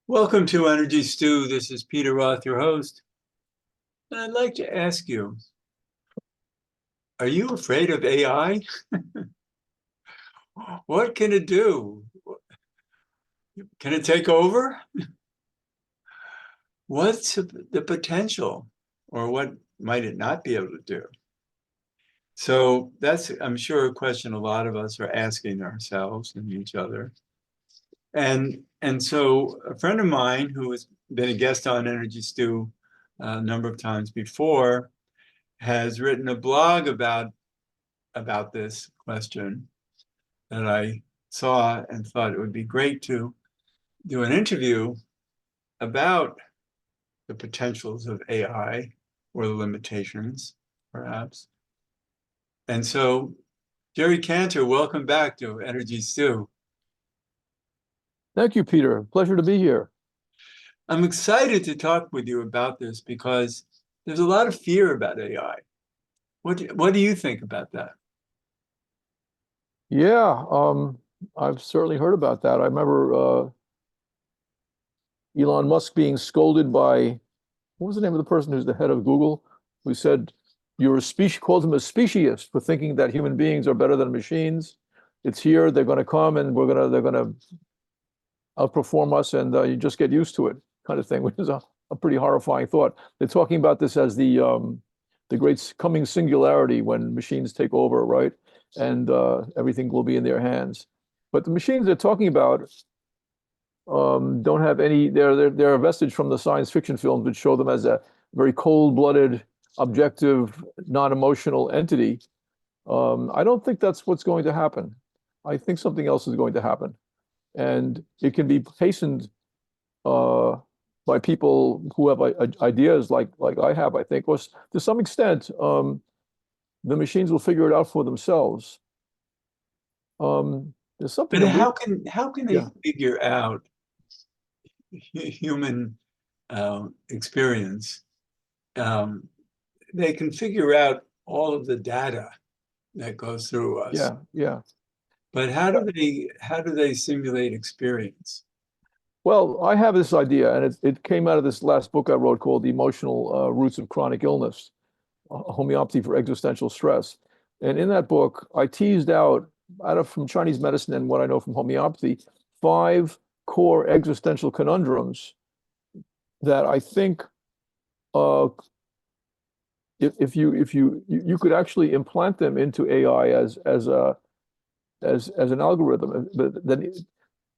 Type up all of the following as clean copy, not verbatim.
Welcome to Energy Stew. This is Peter Roth, your host. And I'd like to ask you, are you afraid of AI? What can it do? Can it take over? What's the potential, or what might it not be able to do? So that's, I'm sure, a question a lot of us are asking ourselves and each other. And so a friend of mine who has been a guest on Energy Stew a number of times before has written a blog about this question that I saw and thought it would be great to do an interview about the potentials of AI or the limitations, perhaps. And so, Jerry Kantor, welcome back to Energy Stew. Thank you, Peter. Pleasure to be here. I'm excited to talk with you about this because there's a lot of fear about AI. What do you think about that? Yeah, I've certainly heard about that. I remember Elon Musk being scolded by, what was the name of the person who's the head of Google, who said, you're a species, called him a speciesist for thinking that human beings are better than machines. It's here, they're going to come and they're going to outperform us, and you just get used to it, kind of thing, which is a pretty horrifying thought. They're talking about this as the great coming singularity when machines take over, right? And everything will be in their hands. But the machines they're talking about don't have any, they're a vestige from the science fiction films, which show them as a very cold-blooded, objective, non-emotional entity. I don't think that's what's going to happen. I think something else is going to happen. And it can be hastened by people who have ideas like I have, I think. Was to some extent, the machines will figure it out for themselves. There's something. But how can they Yeah. figure out human experience? They can figure out all of the data that goes through us. Yeah, yeah. But how do they simulate experience? Well, I have this idea, and it came out of this last book I wrote called The Emotional Roots of Chronic Illness, Homeopathy for Existential Stress. And in that book, I teased out from Chinese medicine and what I know from homeopathy, 5 core existential conundrums that I think if you could actually implant them into AI as an algorithm, then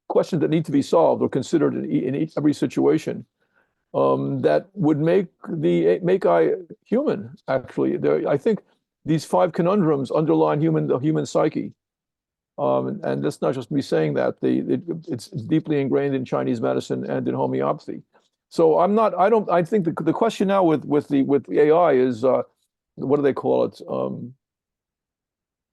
questions that need to be solved or considered in every situation, that would make I human. Actually, I think these 5 conundrums underline the human psyche, and that's not just me saying that. It's deeply ingrained in Chinese medicine and in homeopathy. So I think the question now with AI is, what do they call it?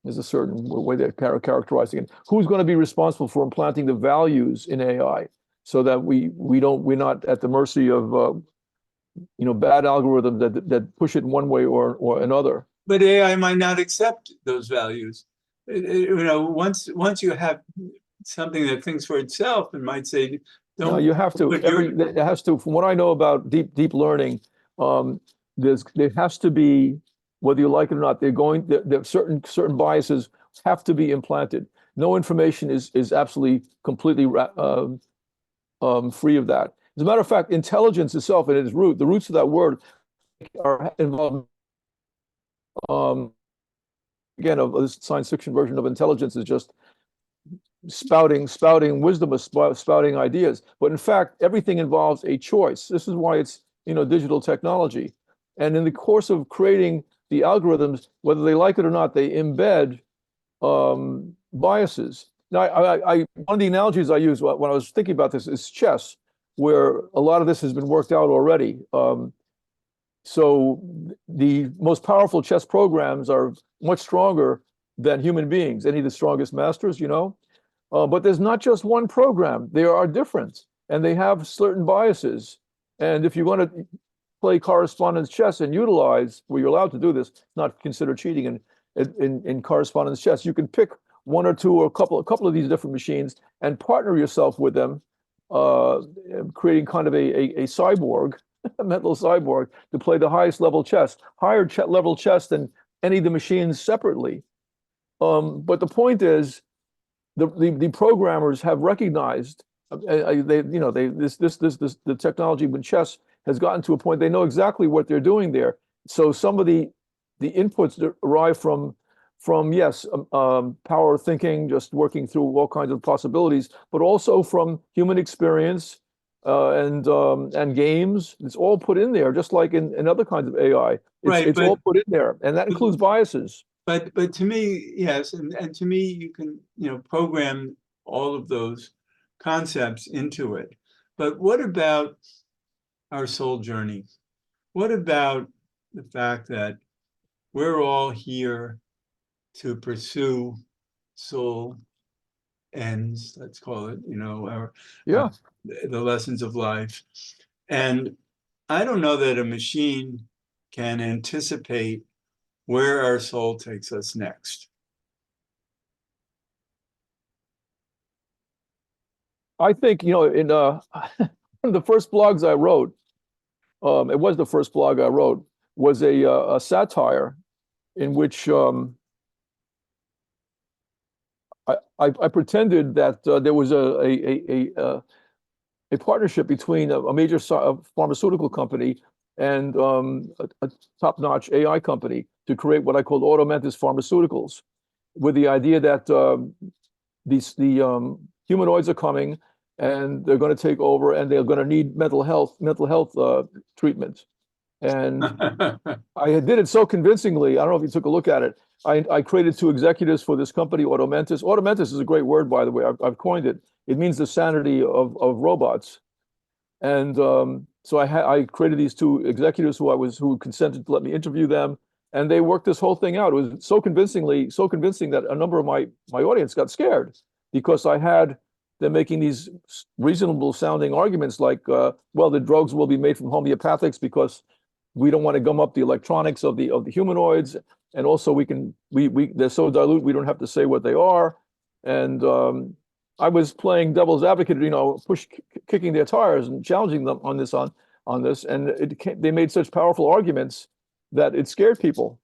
There's a certain way they're characterizing it. Who's going to be responsible for implanting the values in AI so that we're not at the mercy of bad algorithms that push it one way or another. But AI might not accept those values. Once you have something that thinks for itself, it might say, "No, you have to." It has to. From what I know about deep learning, there has to be, whether you like it or not, there certain biases have to be implanted. No information is absolutely completely free of that. As a matter of fact, intelligence itself, and its the roots of that word are involved. Again, this science fiction version of intelligence is just spouting wisdom, spouting ideas. But in fact, everything involves a choice. This is why it's digital technology. And in the course of creating the algorithms, whether they like it or not, they embed biases. Now, one of the analogies I use when I was thinking about this is chess, where a lot of this has been worked out already. So the most powerful chess programs are much stronger than human beings, any of the strongest masters, but there's not just one program. They are different, and they have certain biases. And if you want to play correspondence chess and utilize, well, you're allowed to do this, not considered cheating in correspondence chess. You can pick one or two or a couple of these different machines and partner yourself with them creating kind of a cyborg, a mental cyborg, to play the highest level chess, higher level chess than any of the machines separately. But the point is, the programmers have recognized the technology with chess has gotten to a point they know exactly what they're doing there. So some of the inputs derive from yes, power thinking, just working through all kinds of possibilities, but also from human experience and games. It's all put in there, just like in other kinds of AI. Right, It's all put in there, and that includes biases. but to me, yes, and to me, you can, program all of those concepts into it. But what about our soul journey? What about the fact that we're all here to pursue soul ends, let's call it, Yeah. the lessons of life. And I don't know that a machine can anticipate where our soul takes us next. I think, in one of the first blogs I wrote, it was the first blog I wrote, was a satire in which I pretended that there was a partnership between a major pharmaceutical company and a top-notch AI company to create what I called Automentis Pharmaceuticals, with the idea that the humanoids are coming and they're going to take over and they're going to need mental health treatment. And I did it so convincingly. I don't know if you took a look at it. I created two executives for this company, Automentis. Automentis is a great word, by the way. I've coined it. It means the sanity of robots. And so I created these two executives who consented to let me interview them, and they worked this whole thing out. It was so convincing that a number of my audience got scared because I had them making these reasonable sounding arguments like, well, the drugs will be made from homeopathics because we don't want to gum up the electronics of the humanoids, and also they're so dilute we don't have to say what they are. And I was playing devil's advocate, kicking their tires and challenging them on this, and they made such powerful arguments that it scared people.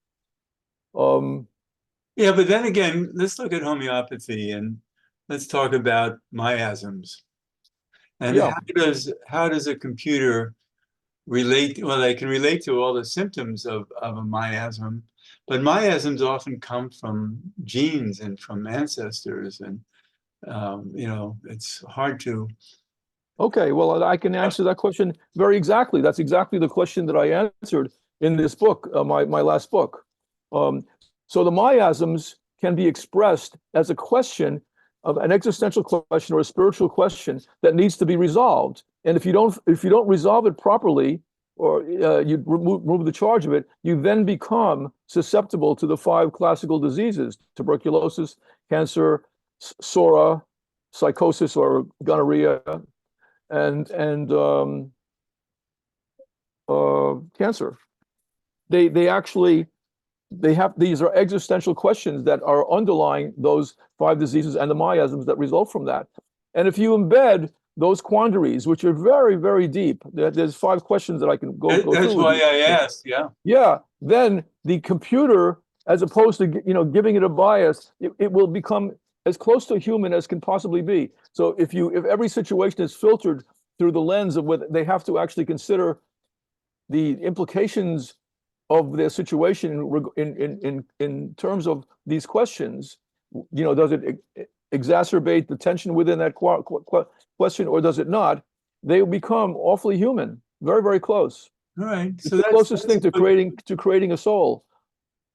Yeah, but then again, let's look at homeopathy and let's talk about miasms. And Yeah. how does a computer relate? Well, they can relate to all the symptoms of a miasm, but miasms often come from genes and from ancestors, and it's hard to. Okay, well, I can answer that question very exactly. That's exactly the question that I answered in this book, my last book. So the miasms can be expressed as a question of an existential question or a spiritual question that needs to be resolved. And if you don't resolve it properly, or you remove the charge of it, you then become susceptible to the 5 classical diseases: tuberculosis, cancer, SORA, psychosis or gonorrhea, and cancer. They have these are existential questions that are underlying those 5 diseases and the miasms that result from that. And if you embed those quandaries, which are very, very deep, there's 5 questions that I can go through. That's why I asked. Yeah. Yeah. Then the computer, as opposed to giving it a bias, it will become as close to human as can possibly be. So if every situation is filtered through the lens of whether they have to actually consider the implications of their situation in terms of these questions, does it exacerbate the tension within that question or does it not? They become awfully human, very, very close. All right. It's the closest thing to creating a soul.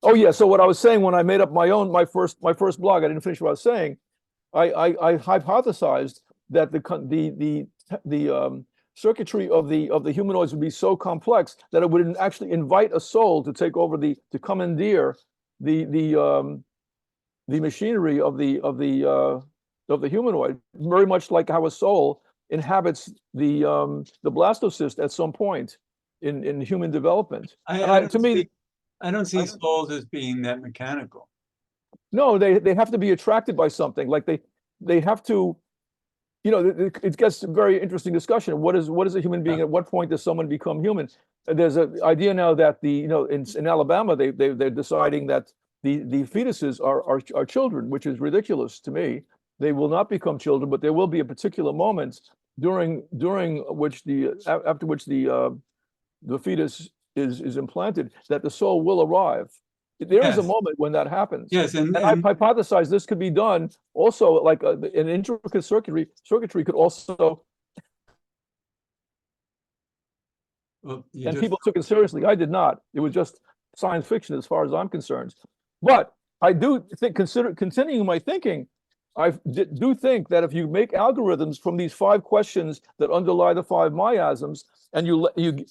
Oh yeah. So what I was saying when I made up my first blog, I didn't finish what I was saying. I hypothesized that the circuitry of the humanoids would be so complex that it would actually invite a soul to take over to commandeer the machinery of the humanoid, very much like how a soul inhabits the blastocyst at some point in human development. I don't see souls as being that mechanical. No, they have to be attracted by something. Like they have to you know, it gets a very interesting discussion. What is a human being? At what point does someone become human? There's an idea now that in Alabama they're deciding that the fetuses are children, which is ridiculous to me. They will not become children, but there will be a particular moment during which after which the fetus is implanted, that the soul will arrive. There is a Yes, moment when that happens. yes, And I've hypothesized this could be done also, like an intricate circuitry could also, well, you and just people took it seriously. I did not. It was just science fiction as far as I'm concerned. But I do think, continuing my thinking, do think that if you make algorithms from these 5 questions that underlie the 5 miasms, and you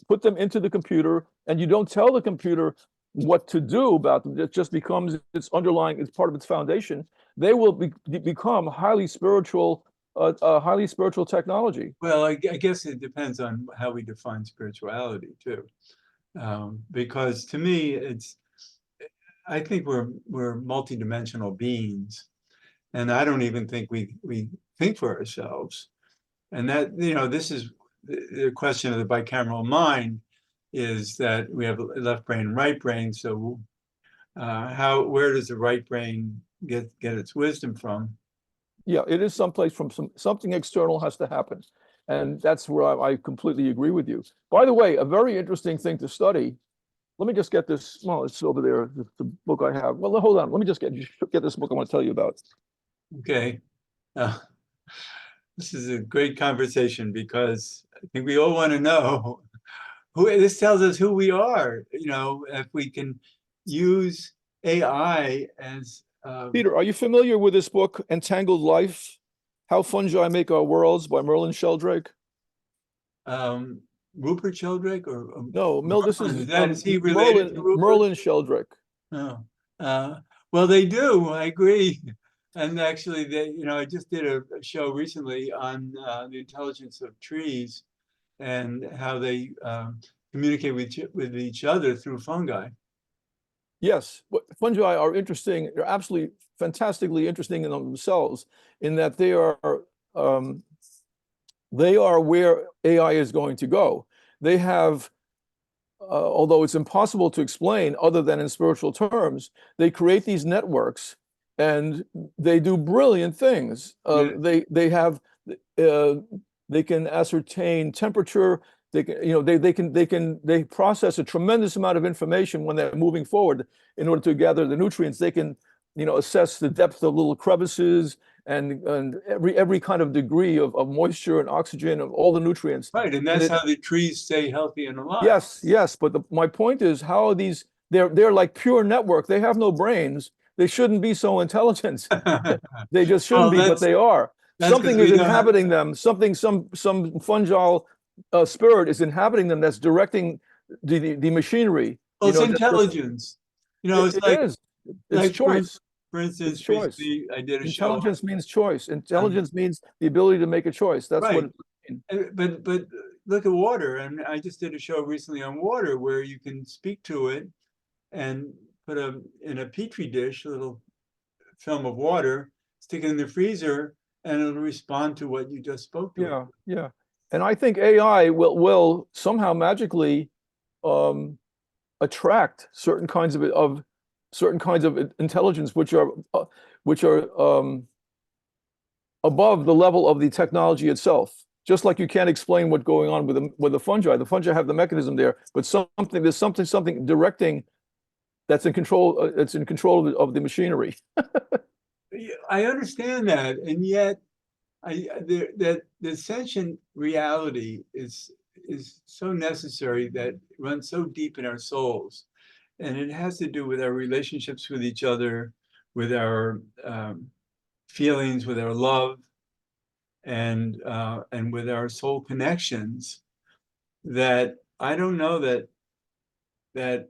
put them into the computer, and you don't tell the computer what to do about them, it just becomes its underlying, it's part of its foundation. They will become highly spiritual technology. well, I guess it depends on how we define spirituality too, because to me, I think we're multidimensional beings, and I don't even think we think for ourselves. And that, this is the question of the bicameral mind, is that we have a left brain and right brain. So where does the right brain get its wisdom from? Yeah, it is someplace from something external has to happen. And that's where I completely agree with you. By the way, a very interesting thing to study. Let me just get this. Well, it's over there, the book I have. Well, hold on. Let me just get this book I want to tell you about. Okay. This is a great conversation, because I think we all want to know this tells us who we are. If we can use AI as Peter, are you familiar with this book, Entangled Life? How Fungi Make Our Worlds by Merlin Sheldrake? Rupert Sheldrake, or No, this is is he related to Rupert? Merlin Sheldrake. Oh, well, they do. I agree. And actually, I just did a show recently on the intelligence of trees and how they communicate with each other through fungi. Yes, but fungi are interesting. They're absolutely fantastically interesting in themselves, in that they are where AI is going to go. They have, although it's impossible to explain other than in spiritual terms, they create these networks and they do brilliant things. Yeah. They can ascertain temperature. They can, they process a tremendous amount of information when they're moving forward in order to gather the nutrients. They can, assess the depth of little crevices and every kind of degree of moisture and oxygen of all the nutrients. Right, and that's how the trees stay healthy and alive. Yes. But my point is, how are these? They're like pure network. They have no brains. They shouldn't be so intelligent. They just shouldn't be, but they are. Something is inhabiting them. Some fungal spirit is inhabiting them. That's directing the machinery. Well, it's intelligence. It's like it's choice. For instance, choice. I did a Intelligence means choice. Intelligence means the ability to make a choice. That's right. What it means. But look at water, and I just did a show recently on water where you can speak to it and put in a petri dish a little film of water, stick it in the freezer, and it'll respond to what you just spoke to. Yeah. And I think AI will somehow magically attract certain kinds of intelligence which are above the level of the technology itself. Just like you can't explain what's going on with the fungi. The fungi have the mechanism there, but there's something directing that's in control. It's in control of the machinery. I understand that, and yet that the sentient reality is so necessary, that runs so deep in our souls, and it has to do with our relationships with each other, with our feelings, with our love, and with our soul connections. That I don't know that.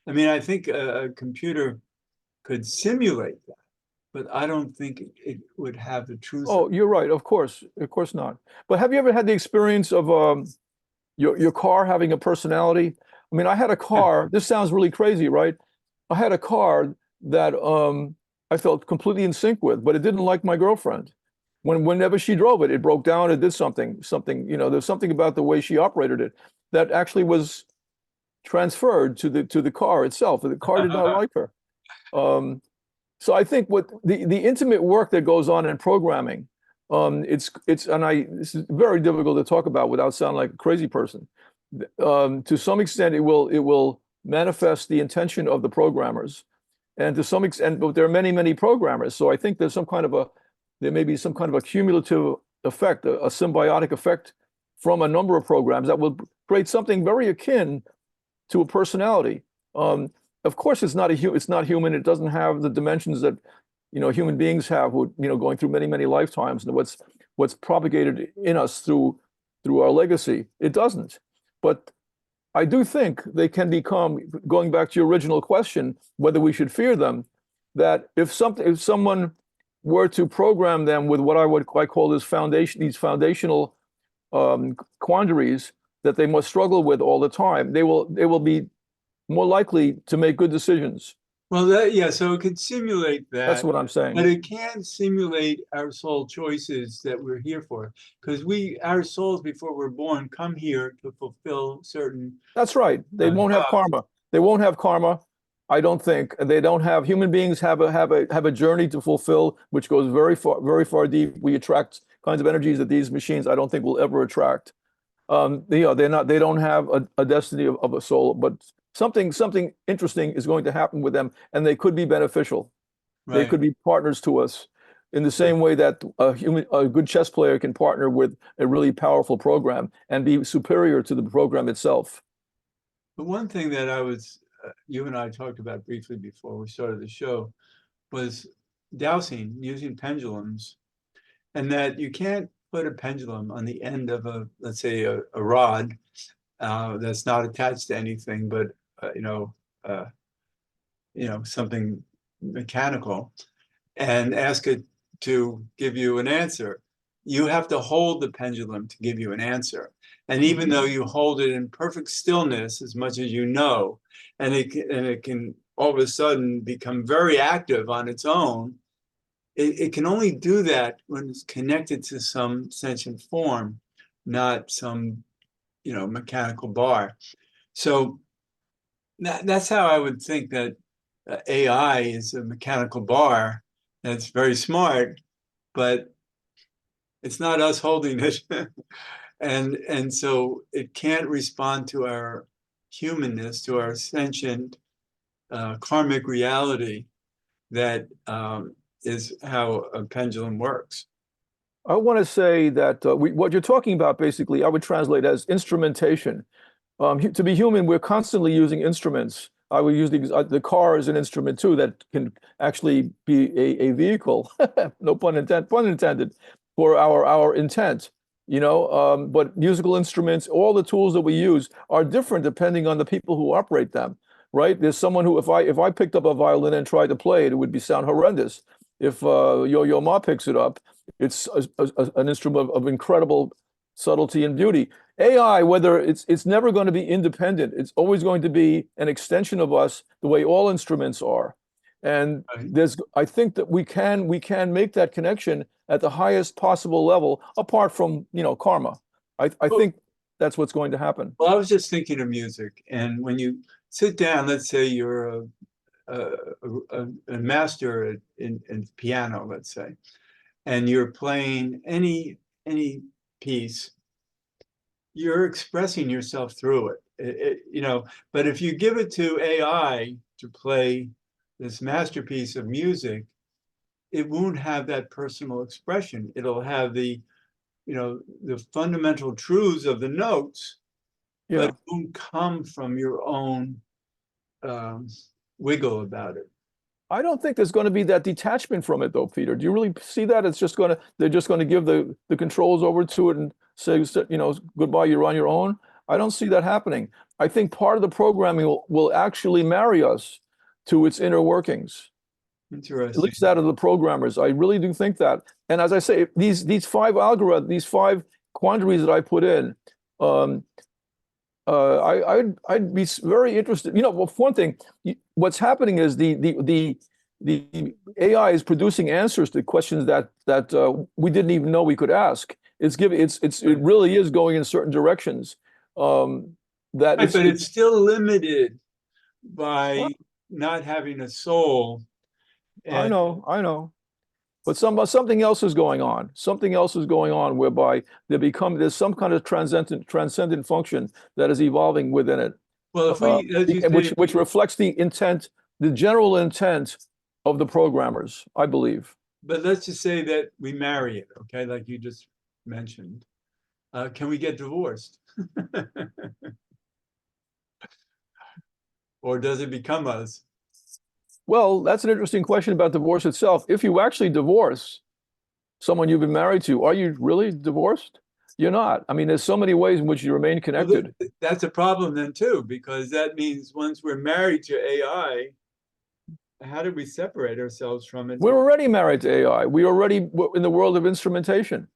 I mean, I think a computer could simulate that, but I don't think it would have the truth. Oh, you're right. Of course not. But have you ever had the experience of your car having a personality? I mean, I had a car. This sounds really crazy, right? I had a car that I felt completely in sync with, but it didn't like my girlfriend. Whenever she drove it, it broke down, it did something, there's something about the way she operated it that actually was transferred to the car itself. The car did not like her. So I think what the intimate work that goes on in programming, this is very difficult to talk about without sounding like a crazy person. To some extent, it will manifest the intention of the programmers, and to some extent, but there are many programmers. So I think there may be some kind of a cumulative effect, a symbiotic effect from a number of programs that will create something very akin to a personality. Of course, it's not human. It doesn't have the dimensions that human beings have, going through many lifetimes, and what's propagated in us through our legacy. It doesn't. But I do think they can become, going back to your original question, whether we should fear them, that if someone were to program them with what I call these foundational quandaries that they must struggle with all the time, they will be more likely to make good decisions. Well, yeah, so it could simulate that. That's what I'm saying. But it can simulate our soul choices that we're here for. Because our souls, before we're born, come here to fulfill certain. That's right. They won't have karma. They won't have karma, I don't think. They don't have, human beings have a journey to fulfill, which goes very far deep. We attract kinds of energies that these machines, I don't think, will ever attract. They don't have a destiny of a soul, but something interesting is going to happen with them, and they could be beneficial. Right. They could be partners to us in the same way that a good chess player can partner with a really powerful program and be superior to the program itself. The one thing that you and I talked about briefly before we started the show was dowsing, using pendulums, and that you can't put a pendulum on the end of let's say a rod that's not attached to anything but something mechanical, and ask it to give you an answer. You have to hold the pendulum to give you an answer. And even though you hold it in perfect stillness, as much as and it can all of a sudden become very active on its own, it can only do that when it's connected to some sentient form, not some mechanical bar. So that's how I would think that AI is a mechanical bar that's very smart, but it's not us holding it. and so it can't respond to our humanness, to our sentient karmic reality. That is how a pendulum works. I want to say that what you're talking about, basically, I would translate as instrumentation. To be human, we're constantly using instruments. I would use the car as an instrument too, that can actually be a vehicle, no pun intended, for our intent. But musical instruments, all the tools that we use are different depending on the people who operate them. Right? There's someone who, if I picked up a violin and tried to play it, it would sound horrendous. If Yo-Yo Ma picks it up, it's an instrument of incredible subtlety and beauty. AI, whether it's never going to be independent. It's always going to be an extension of us, the way all instruments are. And I think that we can make that connection at the highest possible level, apart from karma. I think that's what's going to happen. Well, I was just thinking of music, and when you sit down, let's say you're a master in piano, let's say, and you're playing any piece, you're expressing yourself through it. But if you give it to AI to play this masterpiece of music, it won't have that personal expression. It'll have the fundamental truths of the notes, but it won't come from your own wiggle about it. I don't think there's going to be that detachment from it, though, Peter. Do you really see that? They're just going to give the controls over to it and say, goodbye, you're on your own. I don't see that happening. I think part of the programming will actually marry us to its inner workings. Interesting. At least that of the programmers. I really do think that. And as I say, these five algorithms, these five quandaries that I put in, I'd be very interested. Well, for one thing, what's happening is the the AI is producing answers to questions that we didn't even know we could ask. It really is going in certain directions. That Right, but it's still limited Well, by not having a soul. And I know. But something else is going on. Something else is going on whereby there's some kind of transcendent function that is evolving within it, well, if we, as you say, which reflects the intent, the general intent of the programmers, I believe. but let's just say that we marry it, okay, like you just mentioned. Can we get divorced? Or does it become us? Well, that's an interesting question about divorce itself. If you actually divorce someone you've been married to, are you really divorced? You're not. I mean, there's so many ways in which you remain Well, connected. that's a problem then too, because that means once we're married to AI, how do we separate ourselves from it? We're already married to AI. We're in the world of instrumentation.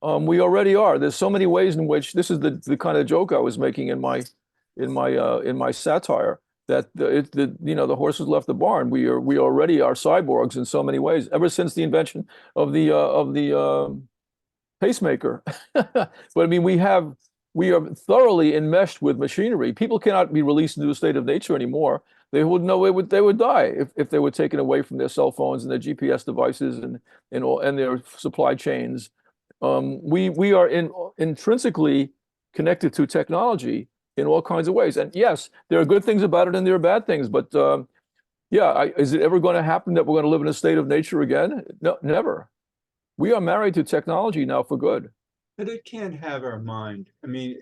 We already are. There's so many ways in which this is the kind of joke I was making in my satire that the horses left the barn. We already are cyborgs in so many ways. Ever since the invention of the pacemaker. But I mean, we are thoroughly enmeshed with machinery. People cannot be released into a state of nature anymore. They would know they would die if they were taken away from their cell phones and their GPS devices and their supply chains. We are intrinsically connected to technology in all kinds of ways. And yes, there are good things about it and there are bad things. But yeah, is it ever going to happen that we're going to live in a state of nature again? No, never. We are married to technology now for good. But it can't have our mind. I mean,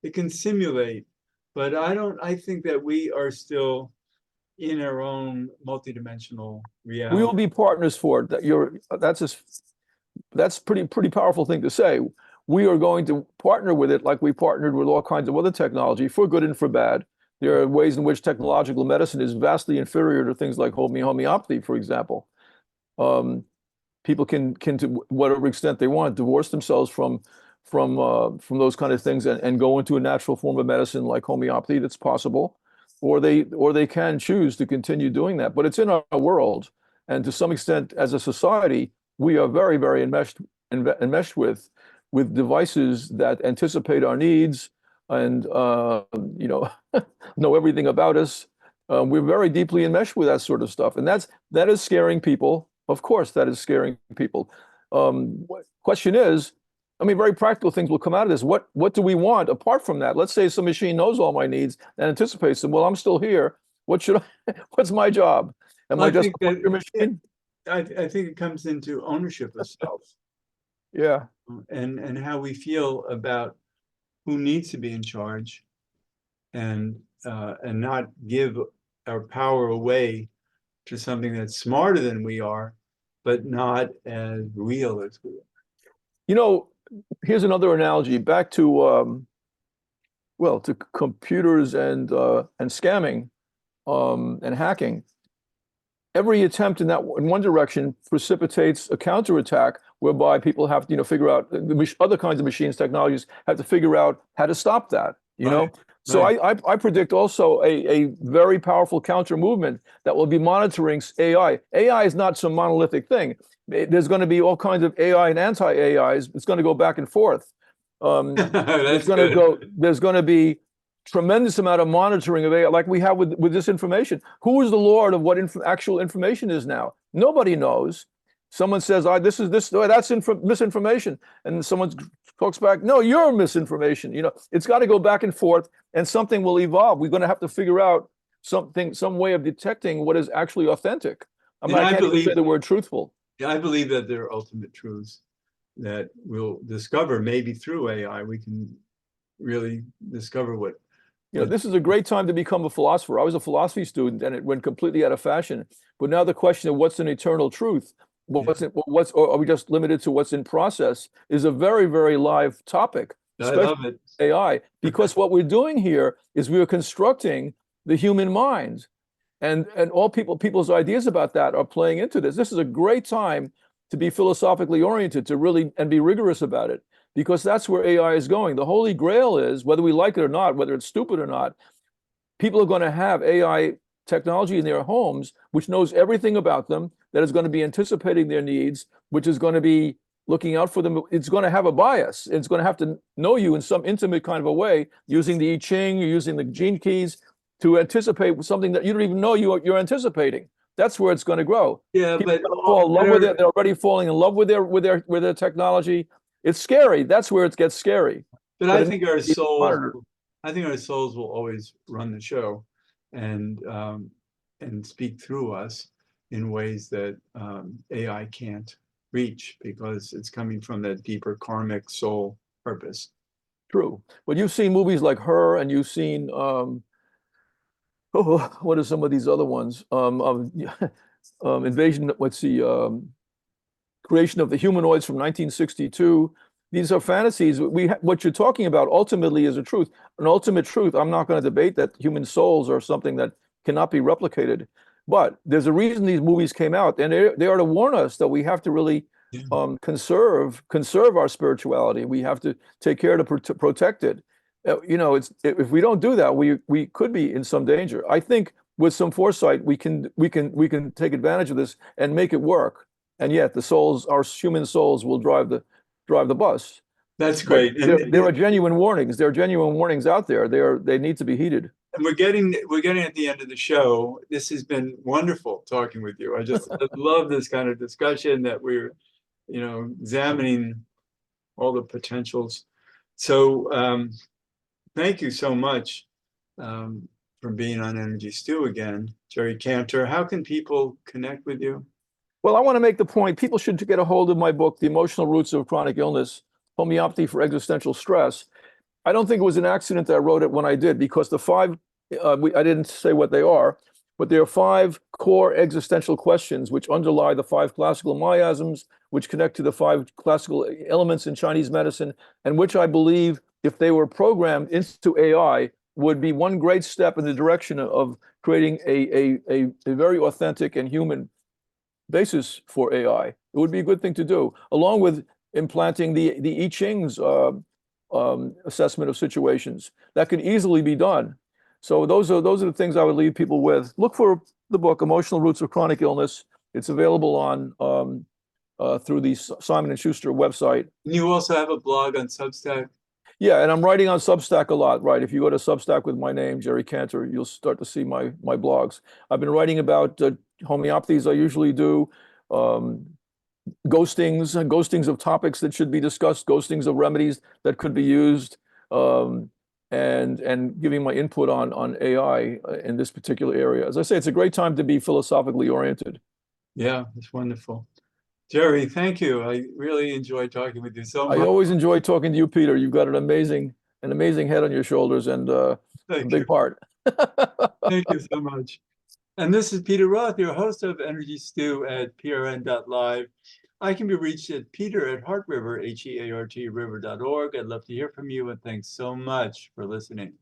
it can simulate, but I think that we are still in our own multidimensional We will reality. be partners for it. That's pretty powerful thing to say. We are going to partner with it like we partnered with all kinds of other technology for good and for bad. There are ways in which technological medicine is vastly inferior to things like homeopathy, for example. People can to whatever extent they want divorce themselves from those kind of things and go into a natural form of medicine like homeopathy. That's possible, or they can choose to continue doing that. But it's in our world, and to some extent, as a society, we are very enmeshed with devices that anticipate our needs and you know know everything about us. We're very deeply enmeshed with that sort of stuff, and that is scaring people. Of course, that is scaring people. Question is, I mean, very practical things will come out of this. What do we want apart from that? Let's say some machine knows all my needs and anticipates them. Well, I'm still here. What should I? What's my job? Am Well, I I just think a your that machine? I think it comes into ownership of self Yeah. and how we feel about who needs to be in charge and not give our power away to something that's smarter than we are, but not as real as we are. You know, here's another analogy back to well, to computers and scamming and hacking. Every attempt in one direction precipitates a counterattack whereby people have to, figure out other kinds of machines, technologies have to figure out how to stop that, Right, So right. I predict also a very powerful counter movement that will be monitoring AI. AI is not some monolithic thing. There's going to be all kinds of AI and anti-AIs. It's going to go back and forth. That's good. There's going to be tremendous amount of monitoring of AI, like we have with this information. Who is the lord of what actual information is now? Nobody knows. Someone says, that's misinformation," and someone talks back, "No, you're misinformation." It's got to go back and forth, and something will evolve. We're going to have to figure out some way of detecting what is actually authentic. I mean, And I can't even say the word truthful. I believe that there are ultimate truths that we'll discover maybe through AI. We can really discover what This is a great time to become a philosopher. I was a philosophy student and it went completely out of fashion. But now the question of what's an eternal truth, or are we just limited to what's in process, is a very live topic, I especially love it. AI, because what we're doing here is we are constructing the human mind, and all people's ideas about that are playing into this. This is a great time to be philosophically oriented, to really and be rigorous about it, because that's where AI is going. The holy grail is, whether we like it or not, whether it's stupid or not, people are going to have AI technology in their homes, which knows everything about them, that is going to be anticipating their needs, which is going to be looking out for them. It's going to have a bias. It's going to have to know you in some intimate kind of a way, using the I Ching, using the gene keys to anticipate something that you don't even know you're anticipating. That's where it's going to grow. Yeah, People but fall in love with it. They're already falling in love with their technology. It's scary. That's where it gets scary. But But I it think needs our to be souls, monitored. I think our souls will always run the show, and speak through us in ways that AI can't reach, because it's coming from that deeper karmic soul purpose. True. But you've seen movies like Her, and you've seen what are some of these other ones? Invasion. Let's see. Creation of the Humanoids from 1962. These are fantasies. What you're talking about ultimately is a truth, an ultimate truth. I'm not going to debate that human souls are something that cannot be replicated, but there's a reason these movies came out, and they are to warn us that we have to really conserve our spirituality. We have to take care to protect it. If we don't do that, we could be in some danger. I think with some foresight, we can take advantage of this and make it work. And yet the souls, our human souls, will drive the bus. That's But great. there are genuine warnings. There are genuine warnings out there. They need to be heeded. And we're getting at the end of the show. This has been wonderful talking with you. I love this kind of discussion, that we're, examining all the potentials. So thank you so much for being on Energy Stew again, Jerry Kantor. How can people connect with you? Well, I want to make the point, people should get a hold of my book, The Emotional Roots of Chronic Illness, Homeopathy for Existential Stress. I don't think it was an accident that I wrote it when I did, because the five, I didn't say what they are, but there are 5 core existential questions which underlie the 5 classical miasms, which connect to the 5 classical elements in Chinese medicine, and which I believe, if they were programmed into AI, would be one great step in the direction of creating a very authentic and human basis for AI. It would be a good thing to do, along with implanting the I Ching's assessment of situations. That could easily be done. So those are the things I would leave people with. Look for the book, Emotional Roots of Chronic Illness. It's available on through the Simon & Schuster website. And you also have a blog on Substack? Yeah, and I'm writing on Substack a lot, right? If you go to Substack with my name, Jerry Kantor, you'll start to see my blogs. I've been writing about homeopathies I usually do, ghostings of topics that should be discussed, ghostings of remedies that could be used, and giving my input on AI in this particular area. As I say, it's a great time to be philosophically oriented. Yeah, it's wonderful. Jerry, thank you. I really enjoyed talking with you so much. I always enjoy talking to you, Peter. You've got an amazing head on your shoulders, and a big heart. Thank you so much. And this is Peter Roth, your host of Energy Stew at prn.live. I can be reached at peter@heartriver, HEART river.org. I'd love to hear from you, and thanks so much for listening.